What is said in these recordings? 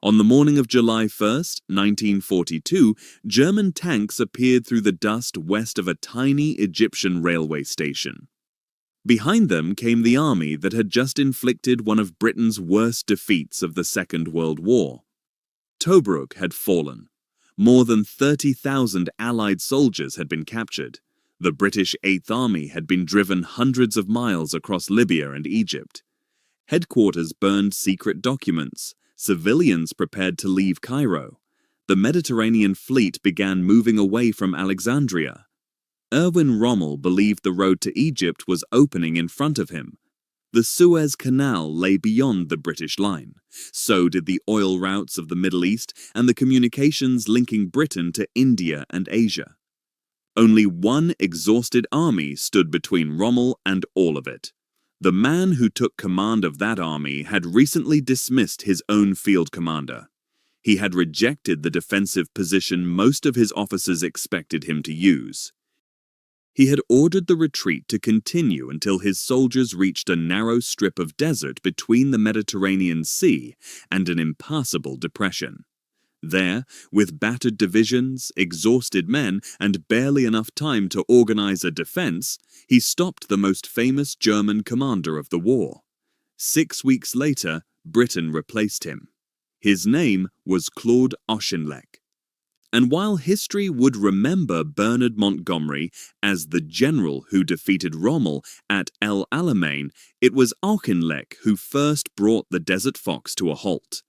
On the morning of July 1st, 1942, German tanks appeared through the dust west of a tiny Egyptian railway station. Behind them came the army that had just inflicted one of Britain's worst defeats of the Second World War. Tobruk had fallen. More than 30,000 Allied soldiers had been captured. The British Eighth Army had been driven hundreds of miles across Libya and Egypt. Headquarters burned secret documents. Civilians prepared to leave Cairo. The Mediterranean fleet began moving away from Alexandria. Erwin Rommel believed the road to Egypt was opening in front of him. The Suez Canal lay beyond the British line. So did the oil routes of the Middle East and the communications linking Britain to India and Asia. Only one exhausted army stood between Rommel and all of it. The man who took command of that army had recently dismissed his own field commander. He had rejected the defensive position most of his officers expected him to use. He had ordered the retreat to continue until his soldiers reached a narrow strip of desert between the Mediterranean Sea and an impassable depression. There, with battered divisions, exhausted men, and barely enough time to organize a defense, he stopped the most famous German commander of the war. 6 weeks later, Britain replaced him. His name was Claude Auchinleck. And while history would remember Bernard Montgomery as the general who defeated Rommel at El Alamein, it was Auchinleck who first brought the Desert Fox to a halt.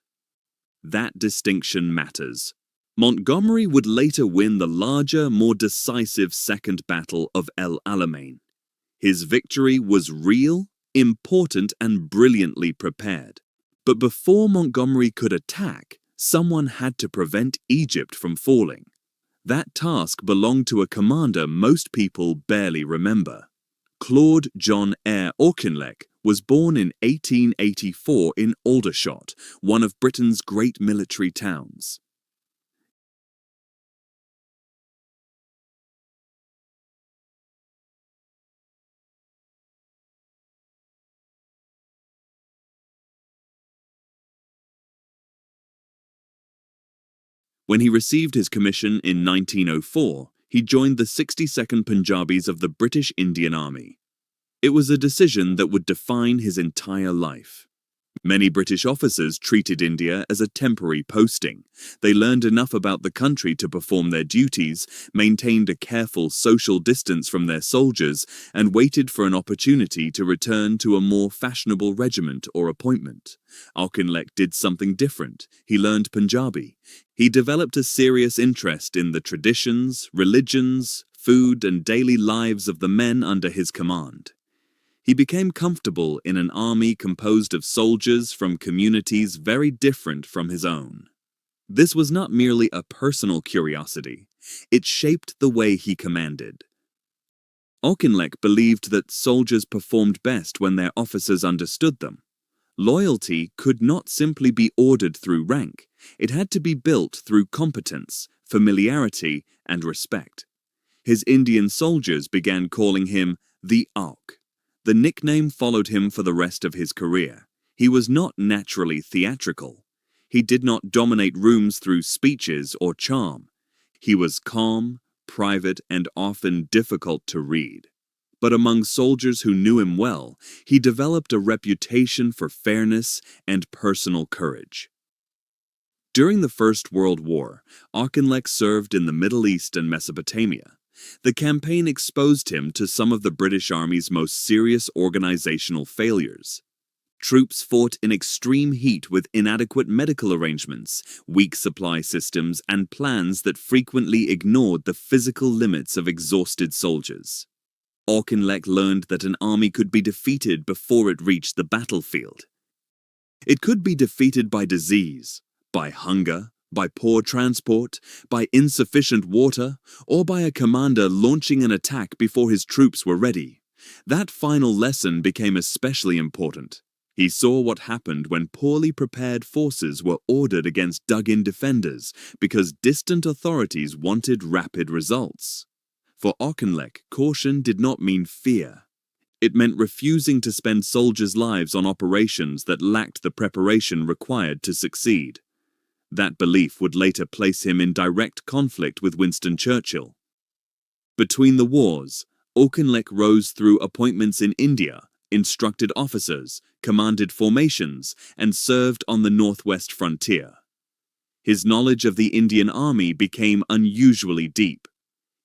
That distinction matters. Montgomery would later win the larger, more decisive Second Battle of El Alamein. His victory was real, important, and brilliantly prepared. But before Montgomery could attack, someone had to prevent Egypt from falling. That task belonged to a commander most people barely remember. Claude John Eyre Auchinleck was born in 1884 in Aldershot, one of Britain's great military towns. When he received his commission in 1904, he joined the 62nd Punjabis of the British Indian Army. It was a decision that would define his entire life. Many British officers treated India as a temporary posting. They learned enough about the country to perform their duties, maintained a careful social distance from their soldiers, and waited for an opportunity to return to a more fashionable regiment or appointment. Auchinleck did something different. He learned Punjabi. He developed a serious interest in the traditions, religions, food, and daily lives of the men under his command. He became comfortable in an army composed of soldiers from communities very different from his own. This was not merely a personal curiosity. It shaped the way he commanded. Auchinleck believed that soldiers performed best when their officers understood them. Loyalty could not simply be ordered through rank. It had to be built through competence, familiarity, and respect. His Indian soldiers began calling him the Auk. The nickname followed him for the rest of his career. He was not naturally theatrical. He did not dominate rooms through speeches or charm. He was calm, private, and often difficult to read. But among soldiers who knew him well, he developed a reputation for fairness and personal courage. During the First World War, Auchinleck served in the Middle East and Mesopotamia. The campaign exposed him to some of the British Army's most serious organizational failures. Troops fought in extreme heat with inadequate medical arrangements, weak supply systems, and plans that frequently ignored the physical limits of exhausted soldiers. Auchinleck learned that an army could be defeated before it reached the battlefield. It could be defeated by disease, by hunger, by poor transport, by insufficient water, or by a commander launching an attack before his troops were ready. That final lesson became especially important. He saw what happened when poorly prepared forces were ordered against dug-in defenders because distant authorities wanted rapid results. For Auchinleck, caution did not mean fear. It meant refusing to spend soldiers' lives on operations that lacked the preparation required to succeed. That belief would later place him in direct conflict with Winston Churchill. Between the wars, Auchinleck rose through appointments in India, instructed officers, commanded formations, and served on the northwest frontier. His knowledge of the Indian Army became unusually deep.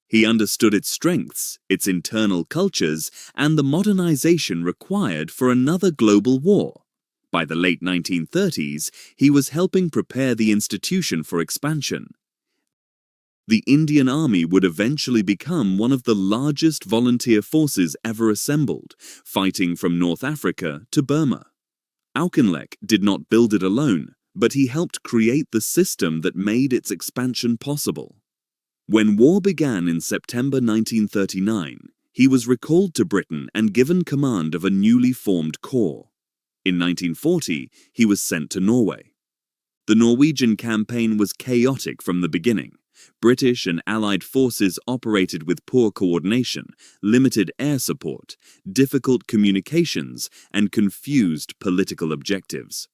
He understood its strengths, its internal cultures, and the modernization required for another global war. By the late 1930s, he was helping prepare the institution for expansion. The Indian Army would eventually become one of the largest volunteer forces ever assembled, fighting from North Africa to Burma. Auchinleck did not build it alone, but he helped create the system that made its expansion possible. When war began in September 1939, he was recalled to Britain and given command of a newly formed corps. In 1940, he was sent to Norway. The Norwegian campaign was chaotic from the beginning. British and Allied forces operated with poor coordination, limited air support, difficult communications, and confused political objectives.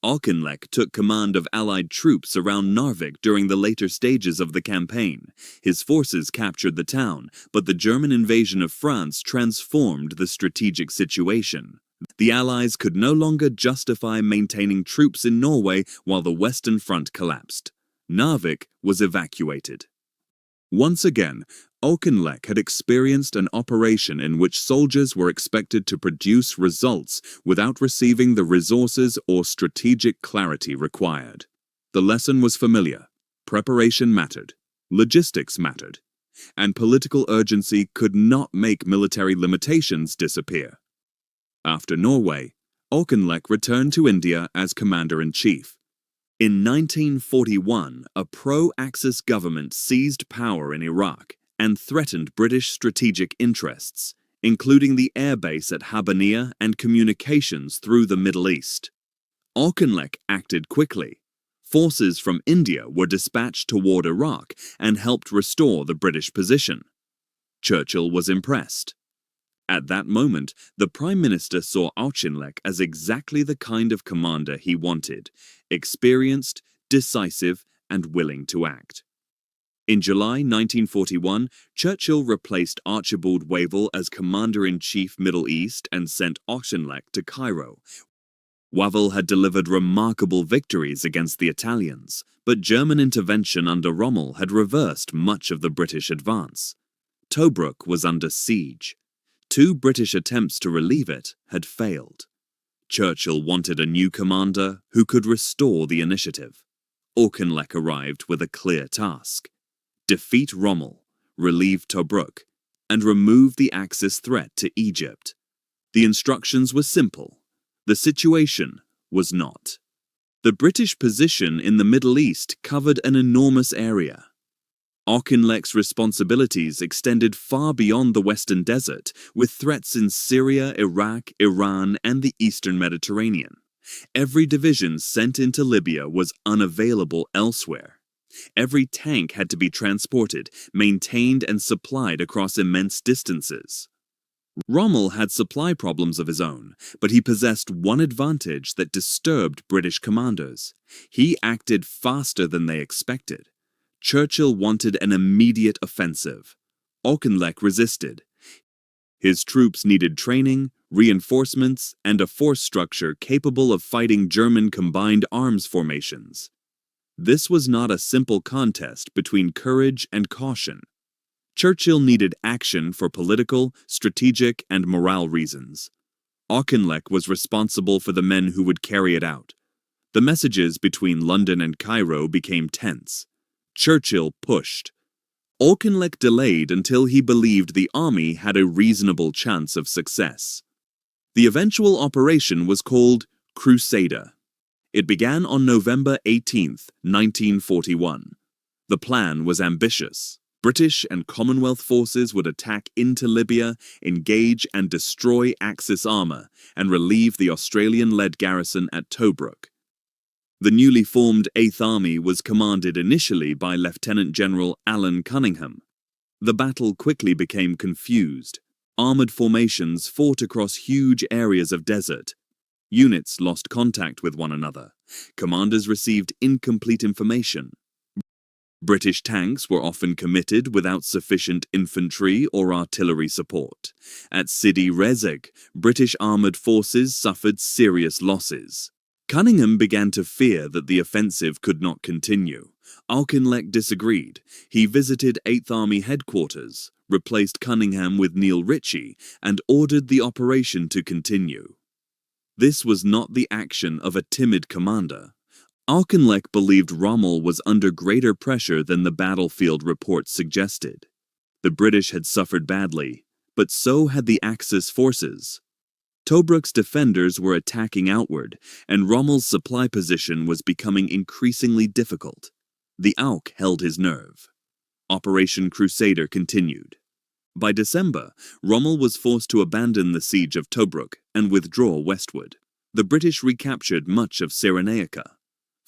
Auchinleck took command of Allied troops around Narvik during the later stages of the campaign. His forces captured the town, but the German invasion of France transformed the strategic situation. The Allies could no longer justify maintaining troops in Norway while the Western Front collapsed. Narvik was evacuated. Once again, Auchinleck had experienced an operation in which soldiers were expected to produce results without receiving the resources or strategic clarity required. The lesson was familiar. Preparation mattered, logistics mattered, and political urgency could not make military limitations disappear. After Norway, Auchinleck returned to India as commander-in-chief. In 1941, a pro-Axis government seized power in Iraq and threatened British strategic interests, including the airbase at Habbaniyah and communications through the Middle East. Auchinleck acted quickly. Forces from India were dispatched toward Iraq and helped restore the British position. Churchill was impressed. At that moment, the Prime Minister saw Auchinleck as exactly the kind of commander he wanted: experienced, decisive, and willing to act. In July 1941, Churchill replaced Archibald Wavell as Commander-in-Chief Middle East and sent Auchinleck to Cairo. Wavell had delivered remarkable victories against the Italians, but German intervention under Rommel had reversed much of the British advance. Tobruk was under siege. 2 British attempts to relieve it had failed. Churchill wanted a new commander who could restore the initiative. Auchinleck arrived with a clear task: defeat Rommel, relieve Tobruk, and remove the Axis threat to Egypt. The instructions were simple. The situation was not. The British position in the Middle East covered an enormous area. Auchinleck's responsibilities extended far beyond the Western Desert, with threats in Syria, Iraq, Iran, and the Eastern Mediterranean. Every division sent into Libya was unavailable elsewhere. Every tank had to be transported, maintained, and supplied across immense distances. Rommel had supply problems of his own, but he possessed one advantage that disturbed British commanders. He acted faster than they expected. Churchill wanted an immediate offensive. Auchinleck resisted. His troops needed training, reinforcements, and a force structure capable of fighting German combined arms formations. This was not a simple contest between courage and caution. Churchill needed action for political, strategic, and morale reasons. Auchinleck was responsible for the men who would carry it out. The messages between London and Cairo became tense. Churchill pushed. Auchinleck delayed until he believed the army had a reasonable chance of success. The eventual operation was called Crusader. It began on November 18, 1941. The plan was ambitious. British and Commonwealth forces would attack into Libya, engage and destroy Axis armor, and relieve the Australian-led garrison at Tobruk. The newly formed 8th Army was commanded initially by Lieutenant General Alan Cunningham. The battle quickly became confused. Armored formations fought across huge areas of desert. Units lost contact with one another. Commanders received incomplete information. British tanks were often committed without sufficient infantry or artillery support. At Sidi Rezeg, British armoured forces suffered serious losses. Cunningham began to fear that the offensive could not continue. Auchinleck disagreed. He visited 8th Army headquarters, replaced Cunningham with Neil Ritchie, and ordered the operation to continue. This was not the action of a timid commander. Auchinleck believed Rommel was under greater pressure than the battlefield reports suggested. The British had suffered badly, but so had the Axis forces. Tobruk's defenders were attacking outward, and Rommel's supply position was becoming increasingly difficult. The Auk held his nerve. Operation Crusader continued. By December, Rommel was forced to abandon the siege of Tobruk and withdraw westward. The British recaptured much of Cyrenaica.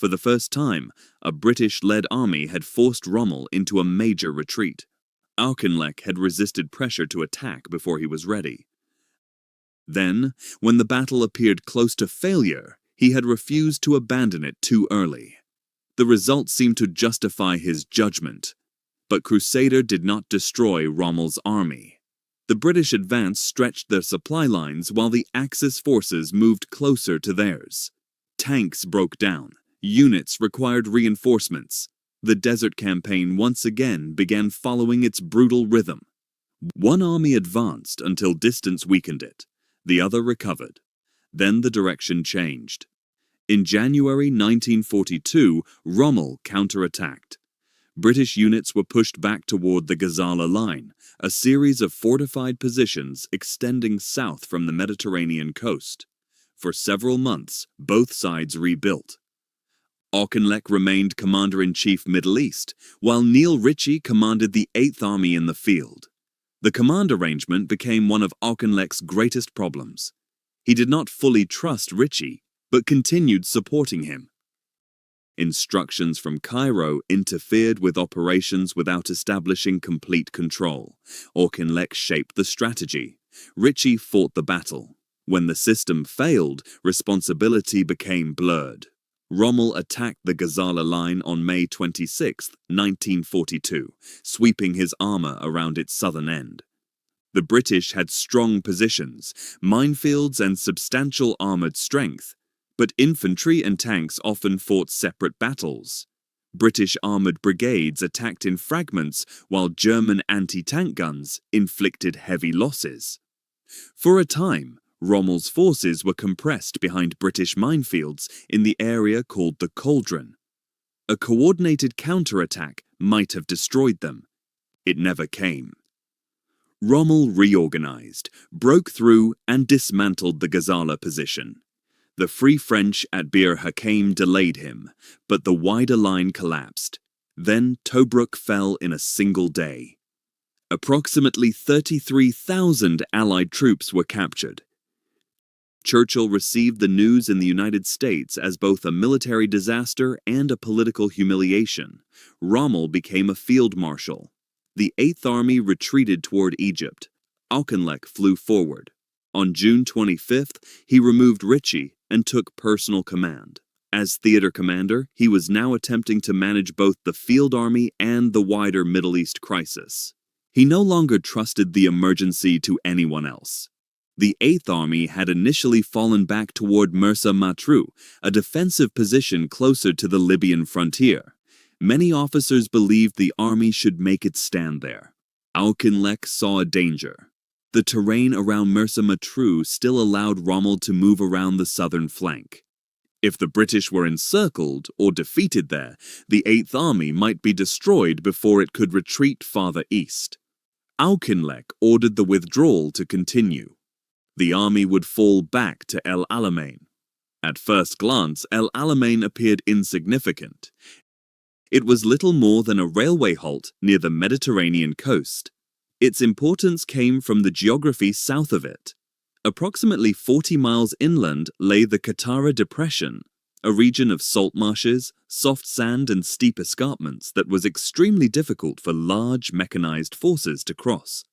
For the first time, a British-led army had forced Rommel into a major retreat. Auchinleck had resisted pressure to attack before he was ready. Then, when the battle appeared close to failure, he had refused to abandon it too early. The result seemed to justify his judgment. But Crusader did not destroy Rommel's army. The British advance stretched their supply lines while the Axis forces moved closer to theirs. Tanks broke down. Units required reinforcements. The desert campaign once again began following its brutal rhythm. One army advanced until distance weakened it. The other recovered. Then the direction changed. In January 1942, Rommel counterattacked. British units were pushed back toward the Gazala line, a series of fortified positions extending south from the Mediterranean coast. For several months, both sides rebuilt. Auchinleck remained Commander-in-Chief Middle East, while Neil Ritchie commanded the 8th Army in the field. The command arrangement became one of Auchinleck's greatest problems. He did not fully trust Ritchie, but continued supporting him. Instructions from Cairo interfered with operations without establishing complete control. Auchinleck shaped the strategy. Ritchie fought the battle. When the system failed, responsibility became blurred. Rommel attacked the Gazala line on May 26, 1942, sweeping his armor around its southern end. The British had strong positions, minefields, and substantial armored strength, but infantry and tanks often fought separate battles. British armored brigades attacked in fragments, while German anti-tank guns inflicted heavy losses. For a time, Rommel's forces were compressed behind British minefields in the area called the Cauldron. A coordinated counterattack might have destroyed them. It never came. Rommel reorganized, broke through, and dismantled the Gazala position. The Free French at Bir Hakeim delayed him, but the wider line collapsed. Then Tobruk fell in a single day. Approximately 33,000 Allied troops were captured. Churchill received the news in the United States as both a military disaster and a political humiliation. Rommel became a field marshal. The 8th Army retreated toward Egypt. Auchinleck flew forward. On June 25th, he removed Ritchie and took personal command. As theater commander, he was now attempting to manage both the field army and the wider Middle East crisis. He no longer trusted the emergency to anyone else. The 8th Army had initially fallen back toward Mersa Matruh, a defensive position closer to the Libyan frontier. Many officers believed the army should make its stand there. Auchinleck saw a danger. The terrain around Mersa Matruh still allowed Rommel to move around the southern flank. If the British were encircled or defeated there, the 8th Army might be destroyed before it could retreat farther east. Auchinleck ordered the withdrawal to continue. The army would fall back to El Alamein. At first glance, El Alamein appeared insignificant. It was little more than a railway halt near the Mediterranean coast. Its importance came from the geography south of it. Approximately 40 miles inland lay the Qattara Depression, a region of salt marshes, soft sand, and steep escarpments that was extremely difficult for large mechanized forces to cross.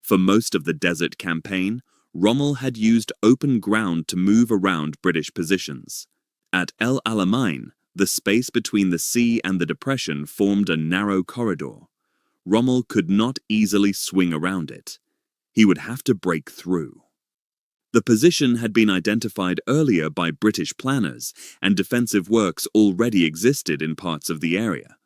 For most of the desert campaign, Rommel had used open ground to move around British positions. At El Alamein, the space between the sea and the depression formed a narrow corridor. Rommel could not easily swing around it. He would have to break through. The position had been identified earlier by British planners, and defensive works already existed in parts of the area.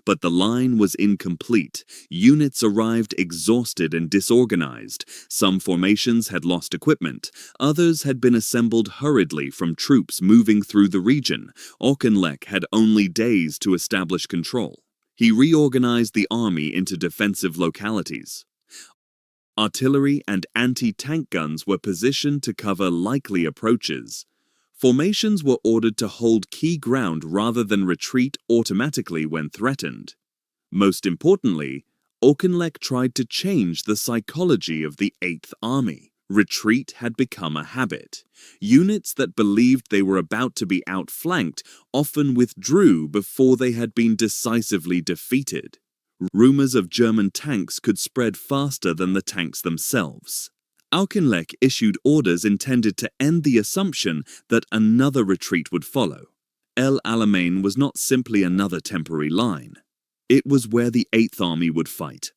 But the line was incomplete. Units arrived exhausted and disorganized. Some formations had lost equipment. Others had been assembled hurriedly from troops moving through the region. Auchinleck had only days to establish control. He reorganized the army into defensive localities. Artillery and anti-tank guns were positioned to cover likely approaches. Formations were ordered to hold key ground rather than retreat automatically when threatened. Most importantly, Auchinleck tried to change the psychology of the Eighth Army. Retreat had become a habit. Units that believed they were about to be outflanked often withdrew before they had been decisively defeated. Rumors of German tanks could spread faster than the tanks themselves. Auchinleck issued orders intended to end the assumption that another retreat would follow. El Alamein was not simply another temporary line. It was where the Eighth Army would fight.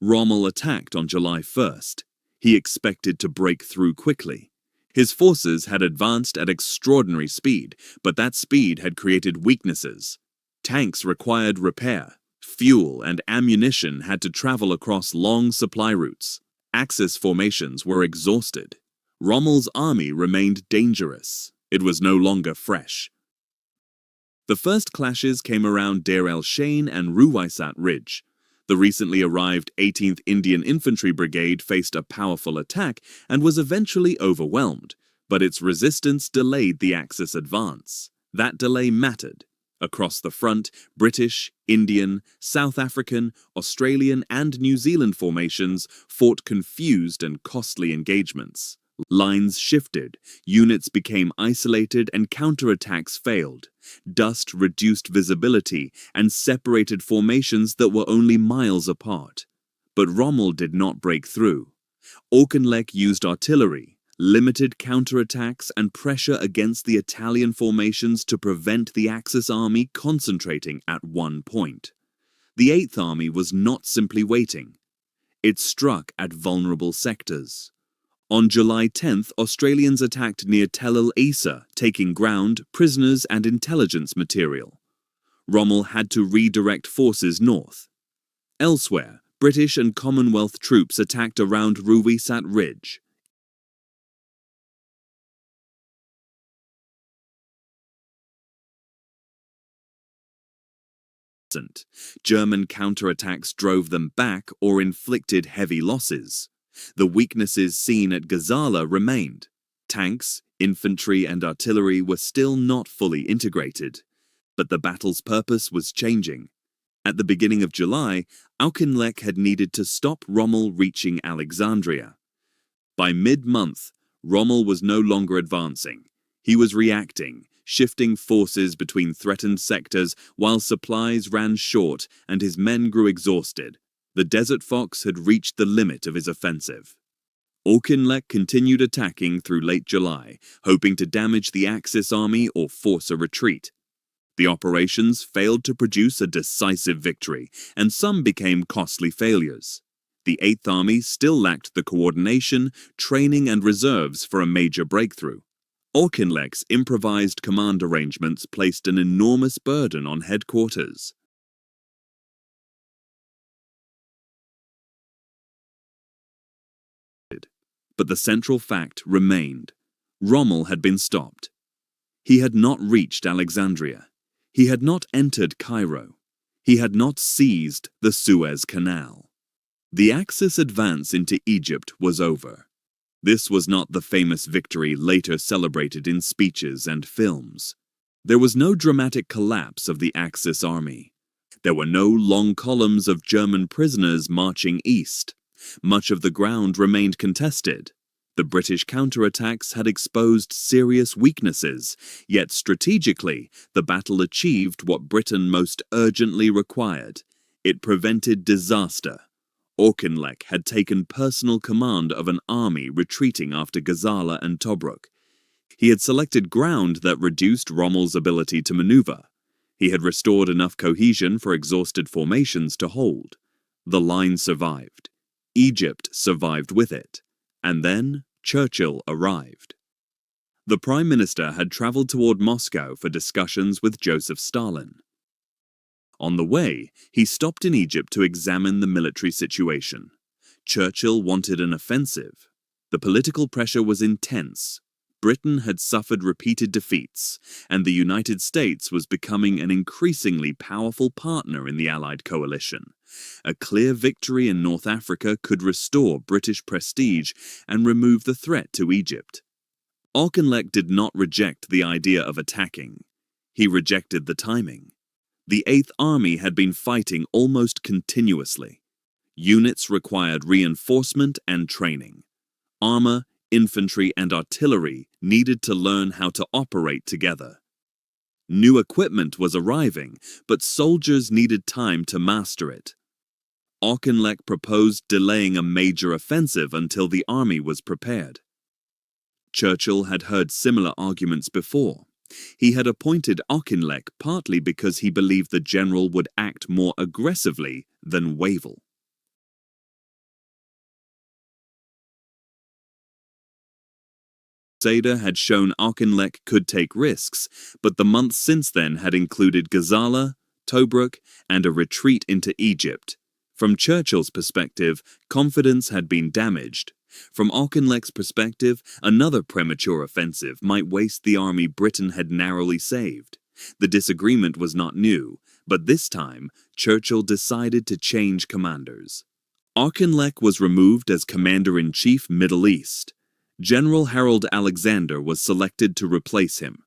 Rommel attacked on July 1st. He expected to break through quickly. His forces had advanced at extraordinary speed, but that speed had created weaknesses. Tanks required repair. Fuel and ammunition had to travel across long supply routes. Axis formations were exhausted. Rommel's army remained dangerous. It was no longer fresh. The first clashes came around Deir el-Shein and Ruwaysat Ridge. The recently arrived 18th Indian Infantry Brigade faced a powerful attack and was eventually overwhelmed, but its resistance delayed the Axis advance. That delay mattered. Across the front, British, Indian, South African, Australian, and New Zealand formations fought confused and costly engagements. Lines shifted, units became isolated, and counterattacks failed. Dust reduced visibility and separated formations that were only miles apart. But Rommel did not break through. Auchinleck used artillery, limited counterattacks, and pressure against the Italian formations to prevent the Axis army concentrating at one point. The Eighth Army was not simply waiting. It struck at vulnerable sectors. On July 10th, Australians attacked near Tel el-Asa, taking ground, prisoners, and intelligence material. Rommel had to redirect forces north. Elsewhere, British and Commonwealth troops attacked around Ruwaysat Ridge. German counterattacks drove them back or inflicted heavy losses. The weaknesses seen at Gazala remained. Tanks, infantry, and artillery were still not fully integrated. But the battle's purpose was changing. At the beginning of July, Auchinleck had needed to stop Rommel reaching Alexandria. By mid-month, Rommel was no longer advancing. He was reacting, shifting forces between threatened sectors while supplies ran short and his men grew exhausted. The Desert Fox had reached the limit of his offensive. Auchinleck continued attacking through late July, hoping to damage the Axis army or force a retreat. The operations failed to produce a decisive victory, and some became costly failures. The Eighth Army still lacked the coordination, training, and reserves for a major breakthrough. Auchinleck's improvised command arrangements placed an enormous burden on headquarters. But the central fact remained. Rommel had been stopped. He had not reached Alexandria. He had not entered Cairo. He had not seized the Suez Canal. The Axis advance into Egypt was over. This was not the famous victory later celebrated in speeches and films. There was no dramatic collapse of the Axis army. There were no long columns of German prisoners marching east. Much of the ground remained contested. The British counterattacks had exposed serious weaknesses, yet strategically, the battle achieved what Britain most urgently required. It prevented disaster. Auchinleck had taken personal command of an army retreating after Gazala and Tobruk. He had selected ground that reduced Rommel's ability to maneuver. He had restored enough cohesion for exhausted formations to hold. The line survived. Egypt survived with it. And then Churchill arrived. The Prime Minister had traveled toward Moscow for discussions with Joseph Stalin. On the way, he stopped in Egypt to examine the military situation. Churchill wanted an offensive. The political pressure was intense. Britain had suffered repeated defeats, and the United States was becoming an increasingly powerful partner in the Allied coalition. A clear victory in North Africa could restore British prestige and remove the threat to Egypt. Auchinleck did not reject the idea of attacking. He rejected the timing. The Eighth Army had been fighting almost continuously. Units required reinforcement and training. Armor, infantry, and artillery needed to learn how to operate together. New equipment was arriving, but soldiers needed time to master it. Auchinleck proposed delaying a major offensive until the army was prepared. Churchill had heard similar arguments before. He had appointed Auchinleck partly because he believed the general would act more aggressively than waver. Crusader had shown Auchinleck could take risks, but the months since then had included Gazala, Tobruk, and a retreat into Egypt. From Churchill's perspective, confidence had been damaged. From Auchinleck's perspective, another premature offensive might waste the army Britain had narrowly saved. The disagreement was not new, but this time, Churchill decided to change commanders. Auchinleck was removed as Commander-in-Chief Middle East. General Harold Alexander was selected to replace him.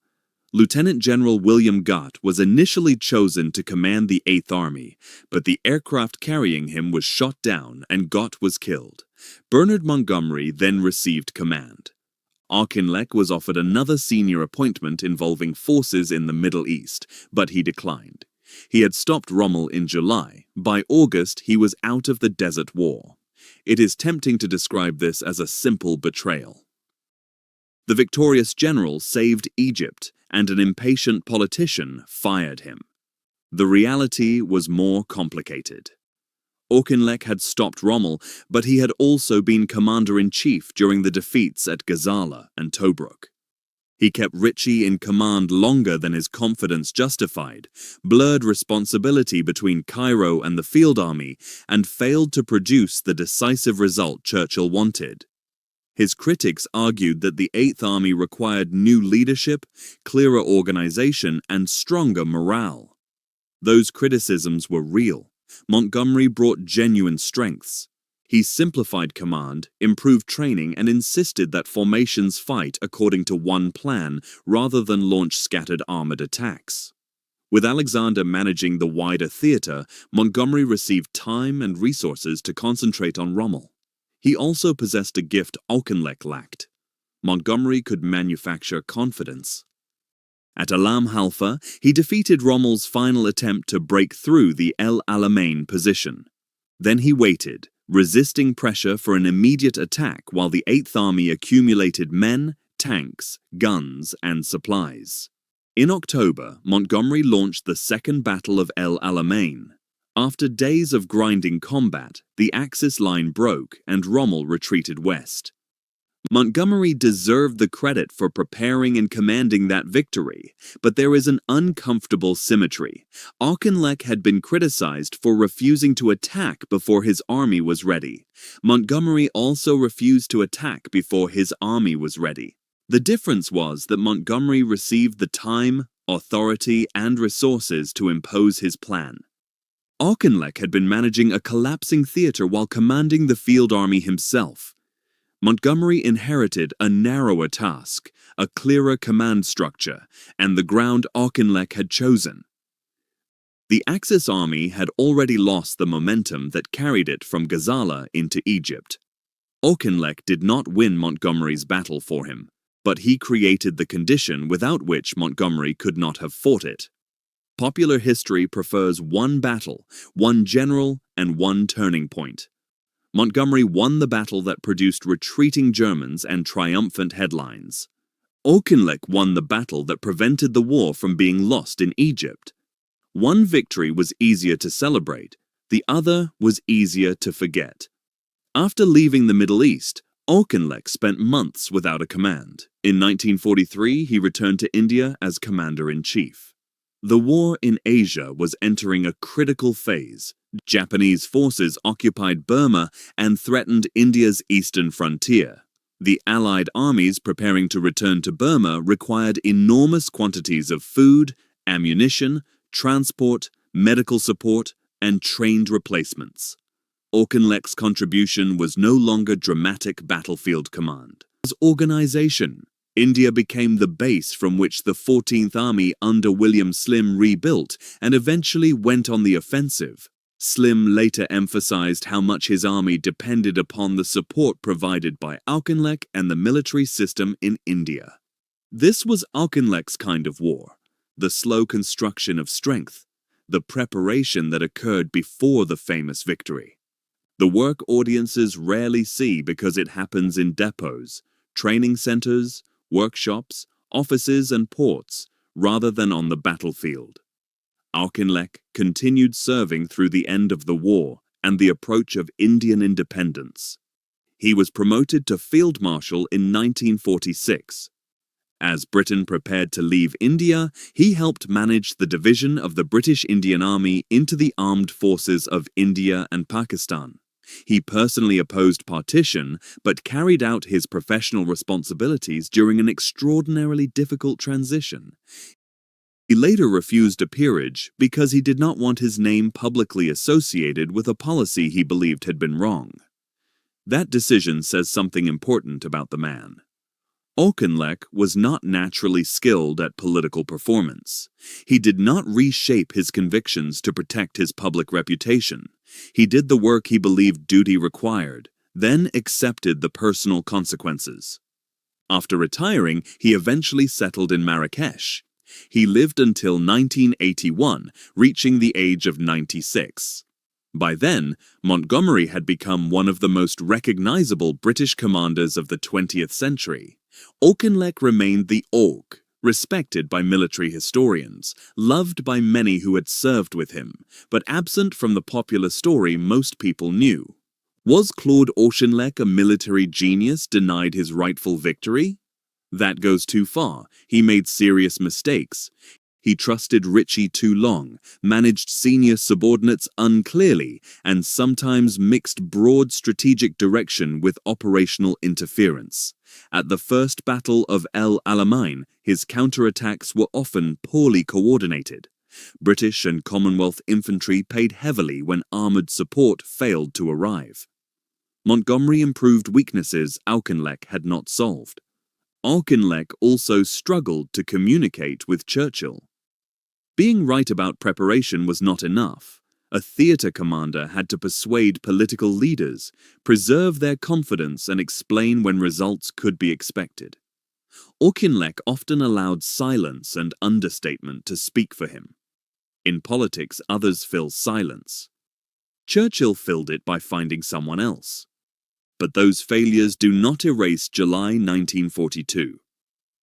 Lieutenant General William Gott was initially chosen to command the Eighth Army, but the aircraft carrying him was shot down and Gott was killed. Bernard Montgomery then received command. Auchinleck was offered another senior appointment involving forces in the Middle East, but he declined. He had stopped Rommel in July. By August, he was out of the Desert War. It is tempting to describe this as a simple betrayal. The victorious general saved Egypt, and an impatient politician fired him. The reality was more complicated. Auchinleck had stopped Rommel, but he had also been commander-in-chief during the defeats at Gazala and Tobruk. He kept Ritchie in command longer than his confidence justified, blurred responsibility between Cairo and the field army, and failed to produce the decisive result Churchill wanted. His critics argued that the Eighth Army required new leadership, clearer organization, and stronger morale. Those criticisms were real. Montgomery brought genuine strengths. He simplified command, improved training, and insisted that formations fight according to one plan rather than launch scattered armored attacks. With Alexander managing the wider theater, Montgomery received time and resources to concentrate on Rommel. He also possessed a gift Auchinleck lacked. Montgomery could manufacture confidence. At Alam Halfa, he defeated Rommel's final attempt to break through the El Alamein position. Then he waited, resisting pressure for an immediate attack while the Eighth Army accumulated men, tanks, guns, and supplies. In October, Montgomery launched the Second Battle of El Alamein. After days of grinding combat, the Axis line broke and Rommel retreated west. Montgomery deserved the credit for preparing and commanding that victory, but there is an uncomfortable symmetry. Auchinleck had been criticized for refusing to attack before his army was ready. Montgomery also refused to attack before his army was ready. The difference was that Montgomery received the time, authority, and resources to impose his plan. Auchinleck had been managing a collapsing theater while commanding the field army himself. Montgomery inherited a narrower task, a clearer command structure, and the ground Auchinleck had chosen. The Axis army had already lost the momentum that carried it from Gazala into Egypt. Auchinleck did not win Montgomery's battle for him, but he created the condition without which Montgomery could not have fought it. Popular history prefers one battle, one general, and one turning point. Montgomery won the battle that produced retreating Germans and triumphant headlines. Auchinleck won the battle that prevented the war from being lost in Egypt. One victory was easier to celebrate, the other was easier to forget. After leaving the Middle East, Auchinleck spent months without a command. In 1943, he returned to India as commander-in-chief. The war in Asia was entering a critical phase. Japanese forces occupied Burma and threatened India's eastern frontier. The Allied armies preparing to return to Burma required enormous quantities of food, ammunition, transport, medical support, and trained replacements. Auchinleck's contribution was no longer dramatic battlefield command. As organization, India became the base from which the 14th Army under William Slim rebuilt and eventually went on the offensive. Slim later emphasized how much his army depended upon the support provided by Auchinleck and the military system in India. This was Auchinleck's kind of war, the slow construction of strength, the preparation that occurred before the famous victory. The work audiences rarely see because it happens in depots, training centers, workshops, offices and ports, rather than on the battlefield. Auchinleck continued serving through the end of the war and the approach of Indian independence. He was promoted to Field Marshal in 1946. As Britain prepared to leave India, he helped manage the division of the British Indian Army into the armed forces of India and Pakistan. He personally opposed partition, but carried out his professional responsibilities during an extraordinarily difficult transition. He later refused a peerage because he did not want his name publicly associated with a policy he believed had been wrong. That decision says something important about the man. Auchinleck was not naturally skilled at political performance. He did not reshape his convictions to protect his public reputation. He did the work he believed duty required, then accepted the personal consequences. After retiring, he eventually settled in Marrakesh. He lived until 1981, reaching the age of 96. By then, Montgomery had become one of the most recognizable British commanders of the 20th century. Auchinleck remained the Auk, respected by military historians, loved by many who had served with him, but absent from the popular story most people knew. Was Claude Auchinleck a military genius denied his rightful victory? That goes too far. He made serious mistakes. He trusted Ritchie too long, managed senior subordinates unclearly, and sometimes mixed broad strategic direction with operational interference. At the First Battle of El Alamein, his counterattacks were often poorly coordinated. British and Commonwealth infantry paid heavily when armored support failed to arrive. Montgomery improved weaknesses Auchinleck had not solved. Auchinleck also struggled to communicate with Churchill. Being right about preparation was not enough. A theater commander had to persuade political leaders, preserve their confidence and explain when results could be expected. Auchinleck often allowed silence and understatement to speak for him. In politics, others fill silence. Churchill filled it by finding someone else. But those failures do not erase July 1942.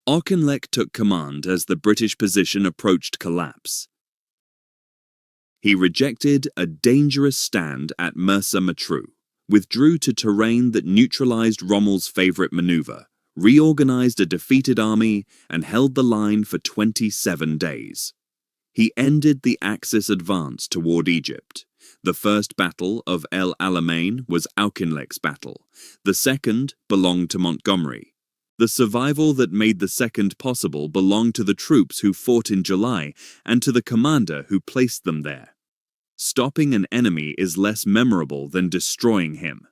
Auchinleck took command as the British position approached collapse. He rejected a dangerous stand at Mersa Matruh, withdrew to terrain that neutralized Rommel's favorite maneuver, reorganized a defeated army, and held the line for 27 days. He ended the Axis advance toward Egypt. The first battle of El Alamein was Auchinleck's battle. The second belonged to Montgomery. The survival that made the second possible belonged to the troops who fought in July and to the commander who placed them there. Stopping an enemy is less memorable than destroying him.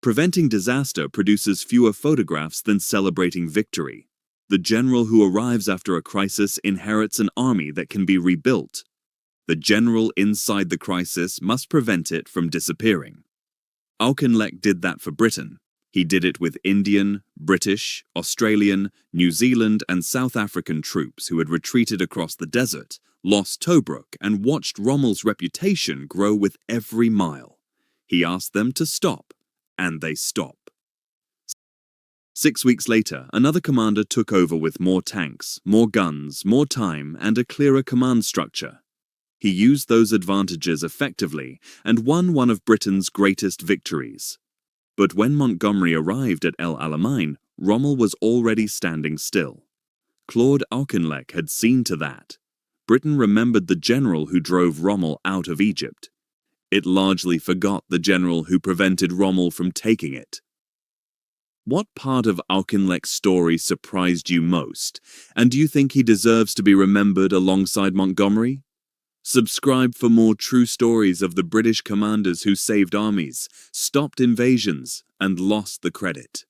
Preventing disaster produces fewer photographs than celebrating victory. The general who arrives after a crisis inherits an army that can be rebuilt. The general inside the crisis must prevent it from disappearing. Auchinleck did that for Britain. He did it with Indian, British, Australian, New Zealand and South African troops who had retreated across the desert, lost Tobruk and watched Rommel's reputation grow with every mile. He asked them to stop and they stop. 6 weeks later, another commander took over with more tanks, more guns, more time, and a clearer command structure. He used those advantages effectively and won one of Britain's greatest victories. But when Montgomery arrived at El Alamein, Rommel was already standing still. Claude Auchinleck had seen to that. Britain remembered the general who drove Rommel out of Egypt. It largely forgot the general who prevented Rommel from taking it. What part of Auchinleck's story surprised you most, and do you think he deserves to be remembered alongside Montgomery? Subscribe for more true stories of the British commanders who saved armies, stopped invasions, and lost the credit.